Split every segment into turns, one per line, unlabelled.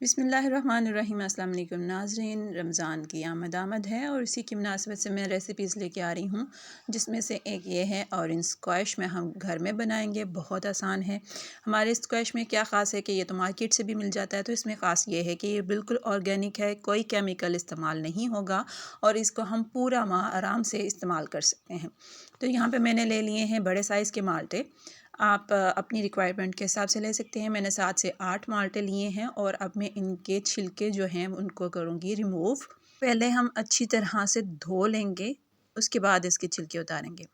बिस्मिल्लाहिर्रहमानिर्रहीम। अस्सलाम वालेकुम नाज़रीन, रमज़ान की आमद है और इसी की मुनासिबत से मैं रेसिपीज़ लेके आ रही हूँ, जिसमें से एक ये है ऑरेंज स्क्वैश में हम घर में बनाएंगे। बहुत आसान है। हमारे स्क्वैश में क्या ख़ास है कि ये तो मार्केट से भी मिल जाता है, तो इसमें ख़ास ये है कि ये बिल्कुल ऑर्गेनिक है, कोई केमिकल इस्तेमाल नहीं होगा और इसको हम पूरा माह आराम से इस्तेमाल कर सकते हैं। तो यहाँ पर मैंने ले लिए हैं बड़े साइज़ के माल्टे। आप अपनी रिक्वायरमेंट के हिसाब से ले सकते हैं। मैंने 7 से 8 माल्टे लिए हैं और अब मैं इनके छिलके जो हैं उनको करूँगी रिमूव। पहले हम अच्छी तरह से धो लेंगे, उसके बाद इसके छिलके उतारेंगे।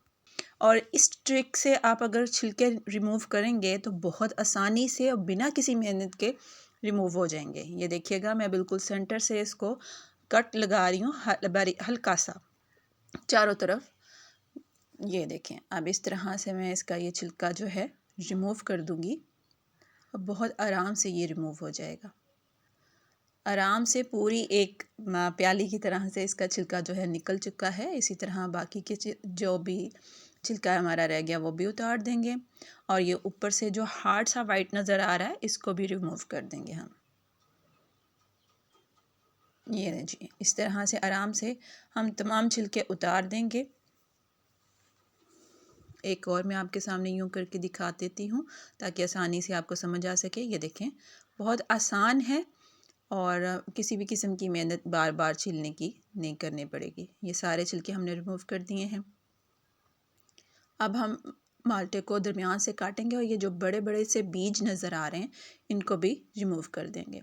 और इस ट्रिक से आप अगर छिलके रिमूव करेंगे तो बहुत आसानी से और बिना किसी मेहनत के रिमूव हो जाएंगे। ये देखिएगा, मैं बिल्कुल सेंटर से इसको कट लगा रही हूँ, हल्का सा चारों तरफ। ये देखें, अब इस तरह से मैं इसका ये छिलका जो है रिमूव कर दूंगी और बहुत आराम से ये रिमूव हो जाएगा। आराम से पूरी एक प्याली की तरह से इसका छिलका जो है निकल चुका है। इसी तरह बाकी के जो भी छिलका हमारा रह गया वो भी उतार देंगे और ये ऊपर से जो हार्ड सा वाइट नज़र आ रहा है इसको भी रिमूव कर देंगे हम। ये जी, इस तरह से आराम से हम तमाम छिलके उतार देंगे। एक और मैं आपके सामने यूँ करके दिखा देती हूँ ताकि आसानी से आपको समझ आ सके। ये देखें, बहुत आसान है और किसी भी किस्म की मेहनत बार बार छीलने की नहीं करनी पड़ेगी। ये सारे छिलके हमने रिमूव कर दिए हैं। अब हम माल्टे को दरमियान से काटेंगे और ये जो बड़े बड़े से बीज नज़र आ रहे हैं इनको भी रिमूव कर देंगे।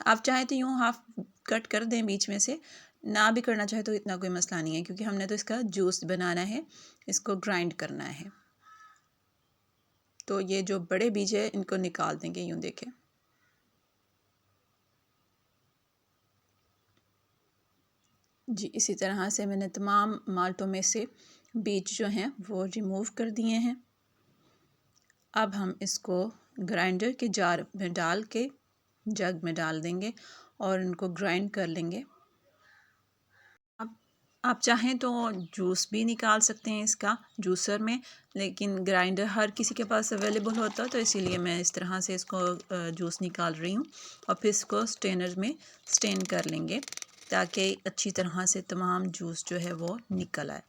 आप चाहें तो यूँ हाफ कट कर दें बीच में से, ना भी करना चाहे तो इतना कोई मसला नहीं है, क्योंकि हमने तो इसका जूस बनाना है, इसको ग्राइंड करना है। तो ये जो बड़े बीज है इनको निकाल देंगे। यूँ देखें, जी इसी तरह से मैंने तमाम माल्टों में से बीज जो हैं वो रिमूव कर दिए हैं। अब हम इसको ग्राइंडर के जार में डाल के जग में डाल देंगे और इनको ग्राइंड कर लेंगे। आप चाहें तो जूस भी निकाल सकते हैं इसका जूसर में, लेकिन ग्राइंडर हर किसी के पास अवेलेबल होता है, तो इसीलिए मैं इस तरह से इसको जूस निकाल रही हूँ। और फिर इसको स्टेनर में स्टेन कर लेंगे ताकि अच्छी तरह से तमाम जूस जो है वो निकल आए।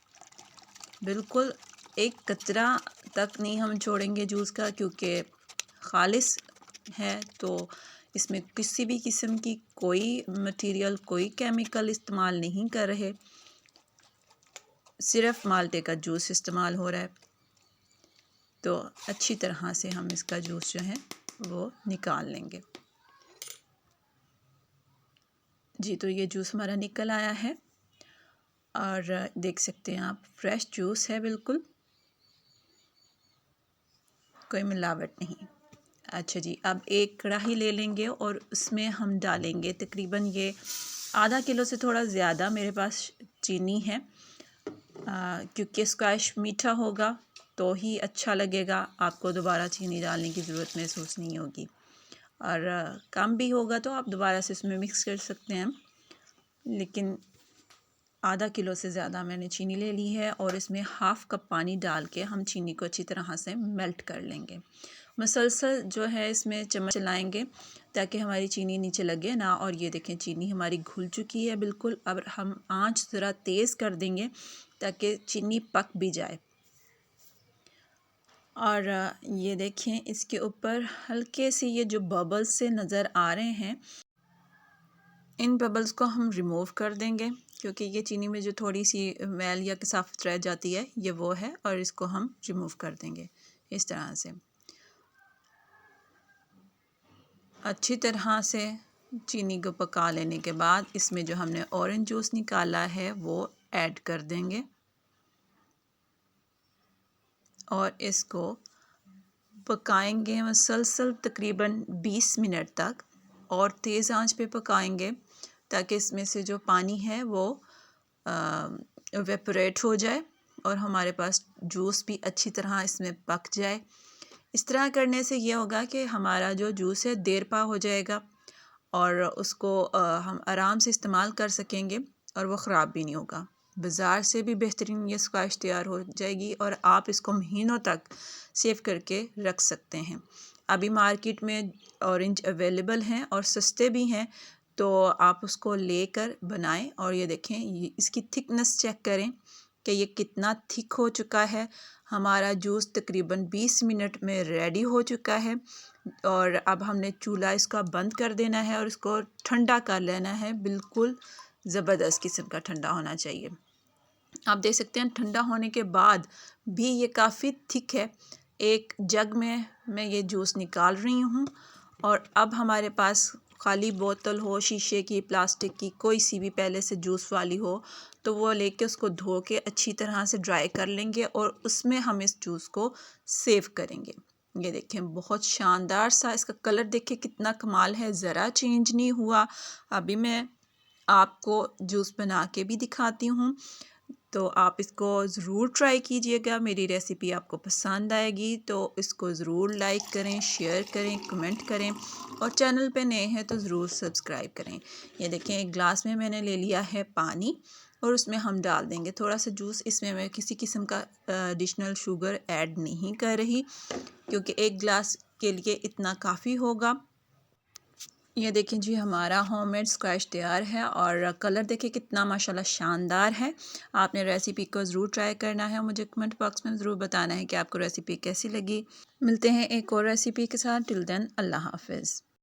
बिल्कुल एक कतरा तक नहीं हम छोड़ेंगे जूस का, क्योंकि खालिस है तो इसमें किसी भी किस्म की कोई मटेरियल, कोई केमिकल इस्तेमाल नहीं कर रहे, सिर्फ माल्टे का जूस इस्तेमाल हो रहा है। तो अच्छी तरह से हम इसका जूस जो है वो निकाल लेंगे। जी, तो ये जूस हमारा निकल आया है और देख सकते हैं आप, फ्रेश जूस है, बिल्कुल कोई मिलावट नहीं। अच्छा जी, अब एक कढ़ाई ले लेंगे और उसमें हम डालेंगे तकरीबन ये आधा किलो से थोड़ा ज़्यादा मेरे पास चीनी है, क्योंकि स्क्वैश मीठा होगा तो ही अच्छा लगेगा। आपको दोबारा चीनी डालने की ज़रूरत महसूस नहीं होगी, और कम भी होगा तो आप दोबारा से इसमें मिक्स कर सकते हैं। लेकिन आधा किलो से ज़्यादा मैंने चीनी ले ली है और इसमें हाफ़ कप पानी डाल के हम चीनी को अच्छी तरह से मेल्ट कर लेंगे। मसलसल जो है इसमें चम्मच चलाएंगे ताकि हमारी चीनी नीचे लगे ना। और ये देखें, चीनी हमारी घुल चुकी है बिल्कुल। अब हम आंच ज़रा तेज़ कर देंगे ताकि चीनी पक भी जाए। और ये देखें, इसके ऊपर हल्के से ये जो बबल्स से नज़र आ रहे हैं, इन बबल्स को हम रिमूव कर देंगे, क्योंकि ये चीनी में जो थोड़ी सी मैल या कसाफत रह जाती है ये वो है, और इसको हम रिमूव कर देंगे इस तरह से। अच्छी तरह से चीनी को पका लेने के बाद इसमें जो हमने ऑरेंज जूस निकाला है वो ऐड कर देंगे और इसको पकाएंगे मुसलसल तकरीबन 20 मिनट तक, और तेज़ आंच पे पकाएंगे ताकि इसमें से जो पानी है वो एवेपोरेट हो जाए और हमारे पास जूस भी अच्छी तरह इसमें पक जाए। इस तरह करने से ये होगा कि हमारा जो जूस है देर पा हो जाएगा और उसको हम आराम से इस्तेमाल कर सकेंगे और वो ख़राब भी नहीं होगा। बाज़ार से भी बेहतरीन ये स्क्वैश तैयार हो जाएगी और आप इसको महीनों तक सेव करके रख सकते हैं। अभी मार्केट में ऑरेंज अवेलेबल हैं और सस्ते भी हैं, तो आप उसको लेकर बनाएं। और ये देखें, इसकी थिकनेस चेक करें कि ये कितना थिक हो चुका है। हमारा जूस तकरीबन 20 मिनट में रेडी हो चुका है और अब हमने चूल्हा इसका बंद कर देना है और इसको ठंडा कर लेना है। बिल्कुल ज़बरदस्त किस्म का ठंडा होना चाहिए। आप देख सकते हैं ठंडा होने के बाद भी ये काफ़ी थिक है। एक जग में मैं ये जूस निकाल रही हूँ और अब हमारे पास खाली बोतल हो, शीशे की, प्लास्टिक की, कोई सी भी पहले से जूस वाली हो, तो वो लेके उसको धो के अच्छी तरह से ड्राई कर लेंगे और उसमें हम इस जूस को सेव करेंगे। ये देखें, बहुत शानदार सा इसका कलर देखें कितना कमाल है, ज़रा चेंज नहीं हुआ। अभी मैं आपको जूस बना के भी दिखाती हूँ, तो आप इसको ज़रूर ट्राई कीजिएगा। मेरी रेसिपी आपको पसंद आएगी तो इसको ज़रूर लाइक करें, शेयर करें, कमेंट करें और चैनल पे नए हैं तो ज़रूर सब्सक्राइब करें। ये देखें, एक गिलास में मैंने ले लिया है पानी और उसमें हम डाल देंगे थोड़ा सा जूस। इसमें मैं किसी किस्म का एडिशनल शुगर ऐड नहीं कर रही क्योंकि एक गिलास के लिए इतना काफ़ी होगा। ये देखें जी, हमारा होममेड स्क्वैश तैयार है और कलर देखें कितना माशाल्लाह शानदार है। आपने रेसिपी को ज़रूर ट्राई करना है। मुझे कमेंट बॉक्स में ज़रूर बताना है कि आपको रेसिपी कैसी लगी। मिलते हैं एक और रेसिपी के साथ। टिल देन, अल्लाह हाफ़िज़।